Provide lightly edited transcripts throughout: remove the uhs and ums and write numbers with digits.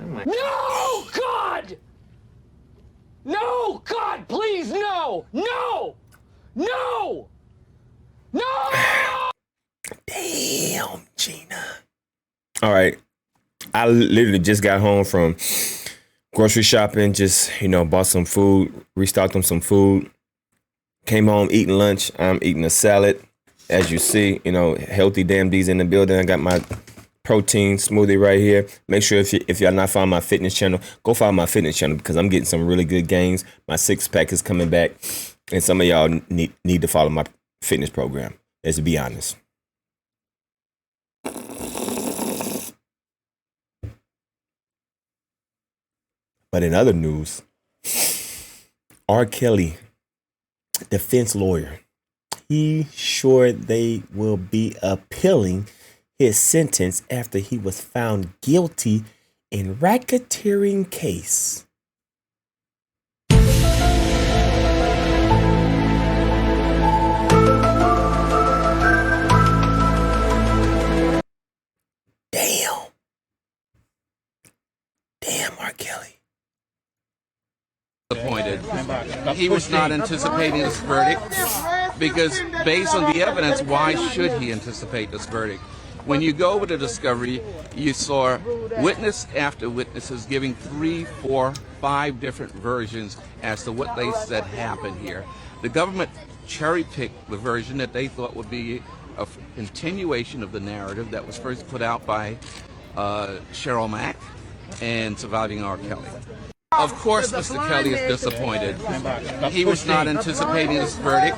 No, God! No, God, please, no! No! No! No! Damn, Gina. All right. I literally just got home from grocery shopping, just, bought some food, restocked on some food. Came home eating lunch. I'm eating a salad. As you see, healthy damn D's in the building. I got my protein smoothie right here. Make sure if y'all not following my fitness channel, go follow my fitness channel because I'm getting some really good gains. My 6-pack is coming back, and some of y'all need to follow my fitness program. Let's be honest. But in other news, R. Kelly, defense lawyer, he sure they will be appealing his sentence after he was found guilty in racketeering case. Damn, R. Kelly. Disappointed. He was not anticipating this verdict because based on the evidence, why should he anticipate this verdict? When you go with a discovery, you saw witness after witnesses giving 3, 4, 5 different versions as to what they said happened here. The government cherry-picked the version that they thought would be a continuation of the narrative that was first put out by Cheryl Mack and surviving R. Kelly. Of course, Mr. Kelly is disappointed. He was not anticipating this verdict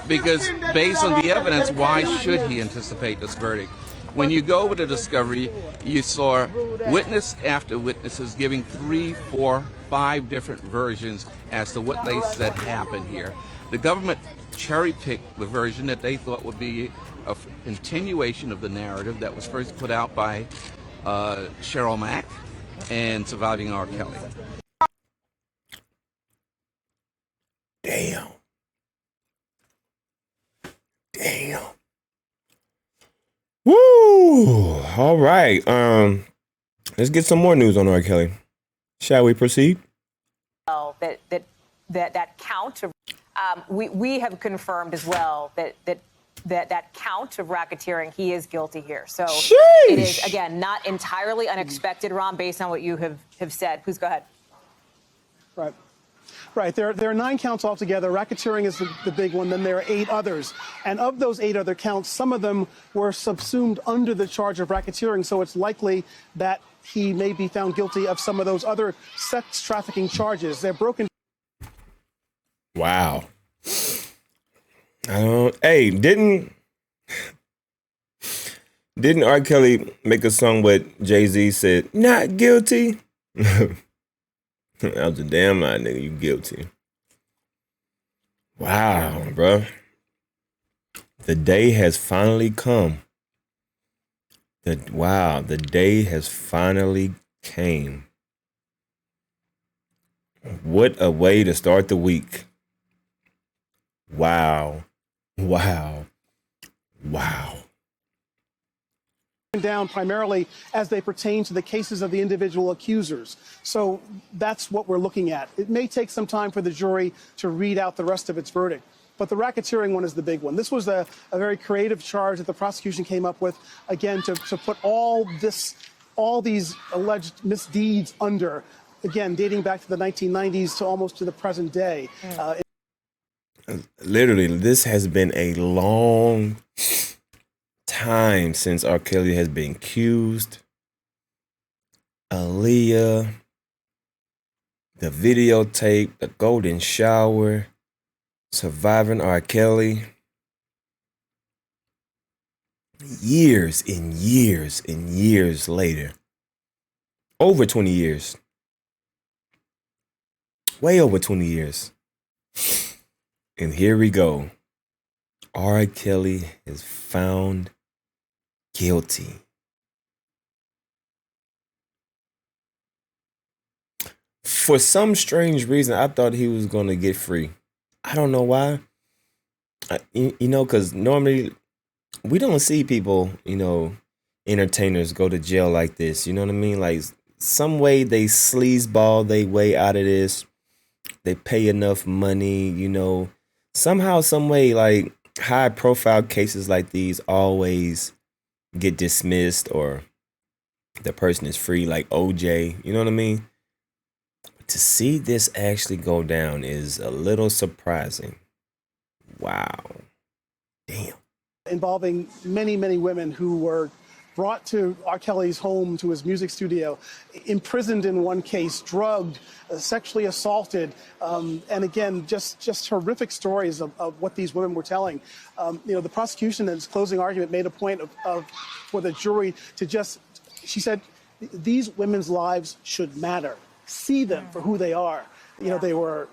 because based on the evidence, why should he anticipate this verdict? When you go with a discovery, you saw witness after witnesses giving 3, 4, 5 different versions as to what they said happened here. The government cherry-picked the version that they thought would be a continuation of the narrative that was first put out by Cheryl Mack and surviving R. Kelly. Damn. Woo! All right. Let's get some more news on R. Kelly. Shall we proceed? Well, that count of we have confirmed as well that count of racketeering, he is guilty here. So it is, again, not entirely unexpected, Ron, based on what you have said. Please go ahead. Right. There are 9 counts altogether. Racketeering is the big one. Then there are 8 others. And of those 8 other counts, some of them were subsumed under the charge of racketeering. So it's likely that he may be found guilty of some of those other sex trafficking charges. They're broken. Wow. Hey, didn't R. Kelly make a song with Jay-Z said, "Not guilty"? That was a damn lie, nigga. You guilty. Wow, bro. The day has finally come. The day has finally came. What a way to start the week. Wow. Down primarily as they pertain to the cases of the individual accusers. So that's what we're looking at. It may take some time for the jury to read out the rest of its verdict, but the racketeering one is the big one. This was a very creative charge that the prosecution came up with, again, to put all these alleged misdeeds under, again, dating back to the 1990s to almost to the present day. Literally, this has been a long time since R. Kelly has been accused. Aaliyah, the videotape, the golden shower, surviving R. Kelly. Years and years and years later. Over 20 years. Way over 20 years. And here we go. R. Kelly is found guilty. For some strange reason, I thought he was going to get free. I don't know why. Because normally we don't see people, entertainers go to jail like this. You know what I mean? Like some way they sleazeball their way out of this. They pay enough money, you know, somehow, some way, like high profile cases like these always get dismissed or the person is free, like OJ, you know what I mean? But to see this actually go down is a little surprising. Wow. Damn. Involving many, many women who were brought to R. Kelly's home, to his music studio, imprisoned in one case, drugged, sexually assaulted, and again, just horrific stories of what these women were telling. You know, the prosecution in its closing argument made a point of for the jury to just, she said, these women's lives should matter. See them for who they are. You know, they were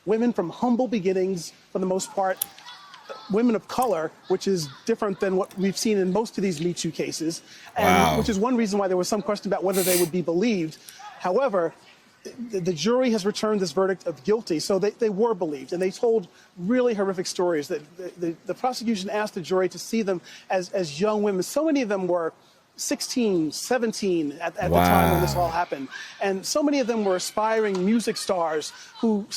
women from humble beginnings, for the most part, women of color, which is different than what we've seen in most of these Me Too cases, and which is one reason why there was some question about whether they would be believed. However, the jury has returned this verdict of guilty, so they were believed, and they told really horrific stories. That the prosecution asked the jury to see them as young women. So many of them were 16, 17 at the time when this all happened, and so many of them were aspiring music stars who...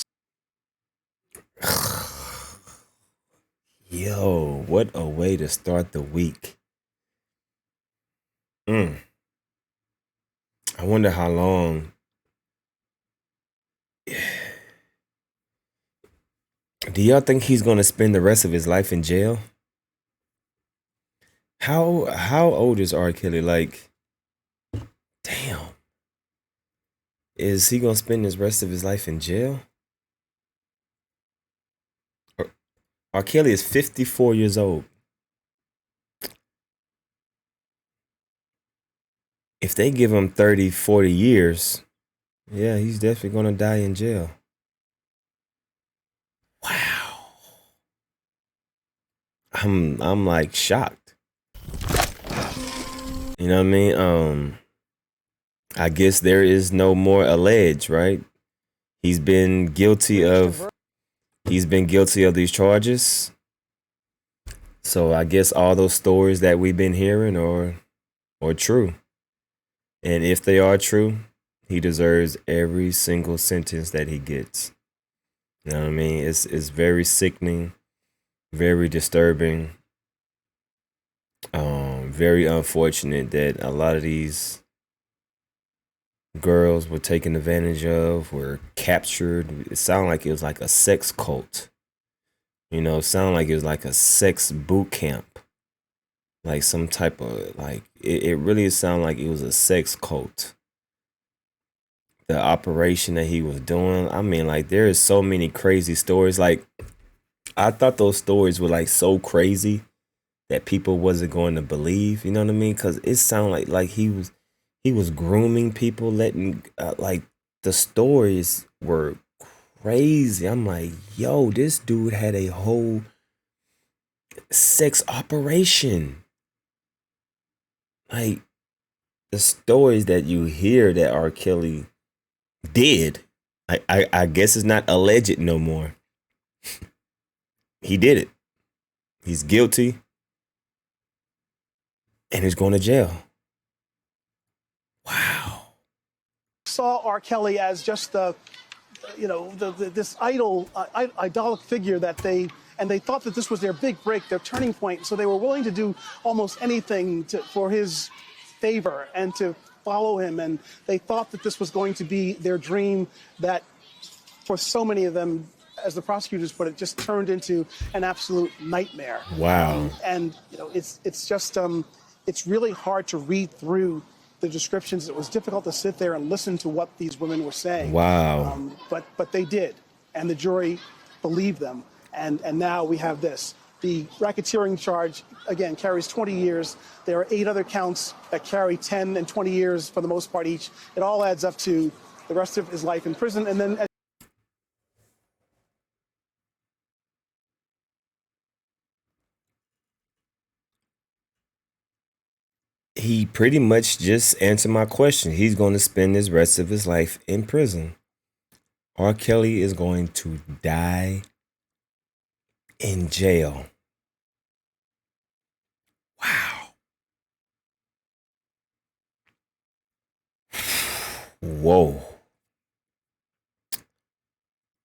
Yo, what a way to start the week. I wonder how long. Do y'all think he's gonna spend the rest of his life in jail? How old is R. Kelly? Like, damn. Is he gonna spend his rest of his life in jail? R. Kelly is 54 years old. If they give him 30, 40 years, yeah, he's definitely gonna die in jail. Wow. I'm like shocked. You know what I mean? I guess there is no more alleged, right? He's been guilty of these charges. So I guess all those stories that we've been hearing are true. And if they are true, he deserves every single sentence that he gets. You know what I mean? It's very sickening, very disturbing, very unfortunate that a lot of these girls were taken advantage of, were captured. It sounded like it was like a sex cult. You know, it sounded like it was like a sex boot camp. Like some type of, like, it really sounded like it was a sex cult. The operation that he was doing. I mean, like, there is so many crazy stories. Like, I thought those stories were like so crazy that people wasn't going to believe, you know what I mean? Because it sounded like he was grooming people, letting like, the stories were crazy. I'm like, yo, this dude had a whole sex operation. Like, the stories that you hear that R. Kelly did, I guess it's not alleged no more. He did it. He's guilty. And he's going to jail. Wow. Saw R. Kelly as just this idolic figure that they thought that this was their big break, their turning point. So they were willing to do almost anything for his favor and to follow him. And they thought that this was going to be their dream that for so many of them, as the prosecutors put it, just turned into an absolute nightmare. Wow. And it's just it's really hard to read through the descriptions. It was difficult to sit there and listen to what these women were saying. Wow. But they did, and the jury believed them. And now we have this. The racketeering charge, again, carries 20 years. There are 8 other counts that carry 10 and 20 years for the most part each. It all adds up to the rest of his life in prison. And then he pretty much just answered my question. He's going to spend his rest of his life in prison. R. Kelly is going to die in jail. Wow. Whoa.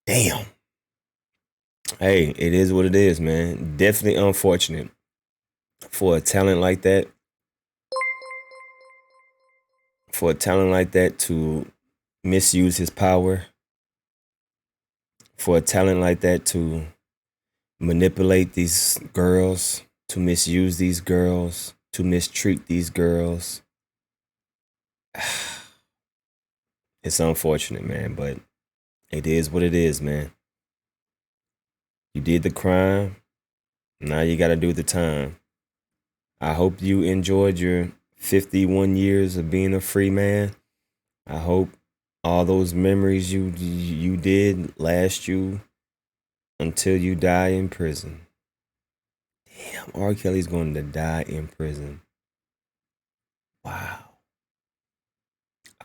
Damn. Hey, it is what it is, man. Definitely unfortunate for a talent like that. For a talent like that to misuse his power. For a talent like that to manipulate these girls, to misuse these girls, to mistreat these girls. It's unfortunate, man, but it is what it is, man. You did the crime. Now you got to do the time. I hope you enjoyed your 51 years of being a free man. I hope all those memories you did last you until you die in prison. Damn, R. Kelly's going to die in prison. Wow.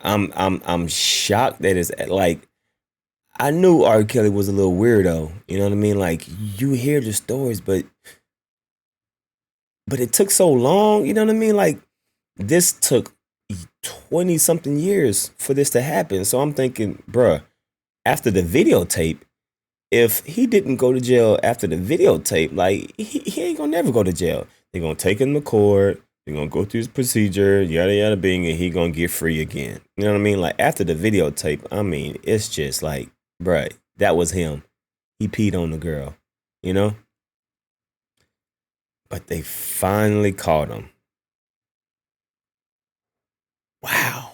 I'm shocked that it's like, I knew R. Kelly was a little weirdo. You know what I mean? Like, you hear the stories, but it took so long. You know what I mean? Like, this took 20 something years for this to happen. So I'm thinking, bruh, after the videotape, if he didn't go to jail after the videotape, like, he ain't gonna never go to jail. They're gonna take him to court. They're gonna go through his procedure, yada yada bing, and he gonna get free again. You know what I mean? Like, after the videotape, I mean, it's just like, bruh, that was him. He peed on the girl, you know? But they finally caught him. Wow.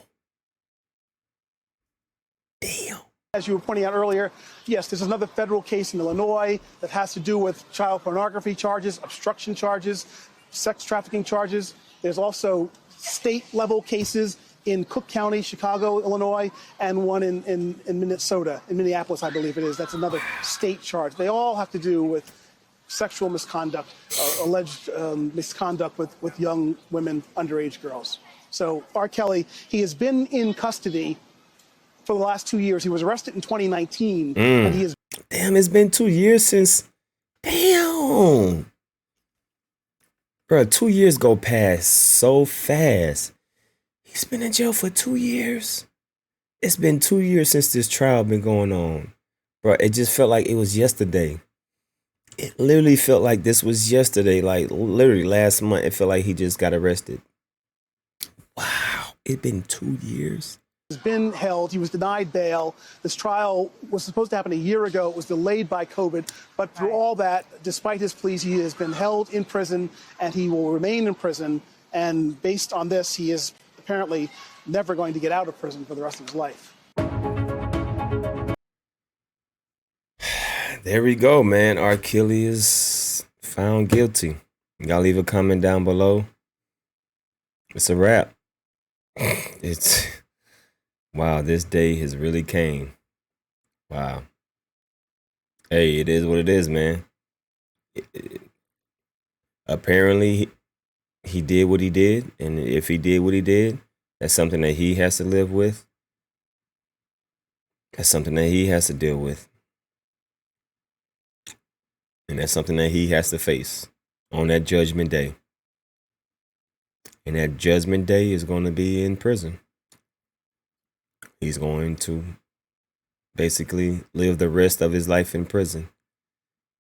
Damn. As you were pointing out earlier, yes, there's another federal case in Illinois that has to do with child pornography charges, obstruction charges, sex trafficking charges. There's also state-level cases in Cook County, Chicago, Illinois, and one in Minnesota, in Minneapolis, I believe it is. That's another state charge. They all have to do with sexual misconduct, alleged misconduct with young women, underage girls. So R. Kelly, he has been in custody for the last 2 years. He was arrested in 2019, and he is. Damn, it's been 2 years since. Damn. Bro, 2 years go past so fast. He's been in jail for 2 years. It's been 2 years since this trial been going on. Bro, it just felt like it was yesterday. It literally felt like this was yesterday. Like, literally last month, it felt like he just got arrested. Wow, it's been 2 years. Has been held. He was denied bail. This trial was supposed to happen a year ago. It was delayed by COVID. But through all that, despite his pleas, he has been held in prison, and he will remain in prison. And based on this, he is apparently never going to get out of prison for the rest of his life. There we go, man. R. Kelly is found guilty. Y'all leave a comment down below. It's a wrap. It's wow, this day has really came. Wow. Hey, it is what it is, man. Apparently, he did what he did, and if he did what he did, that's something that he has to live with. That's something that he has to deal with. And that's something that he has to face on that judgment day. And that judgment day is going to be in prison. He's going to basically live the rest of his life in prison.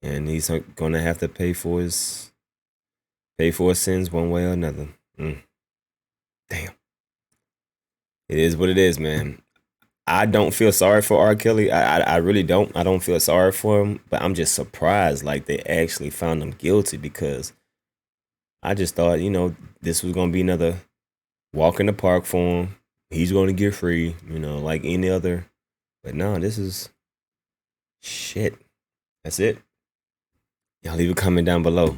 And he's going to have to pay for his sins one way or another. Damn. It is what it is, man. I don't feel sorry for R. Kelly. I really don't. I don't feel sorry for him. But I'm just surprised like they actually found him guilty, because I just thought, this was going to be another walk in the park for him. He's going to get free, like any other. But no, this is shit. That's it. Y'all leave a comment down below.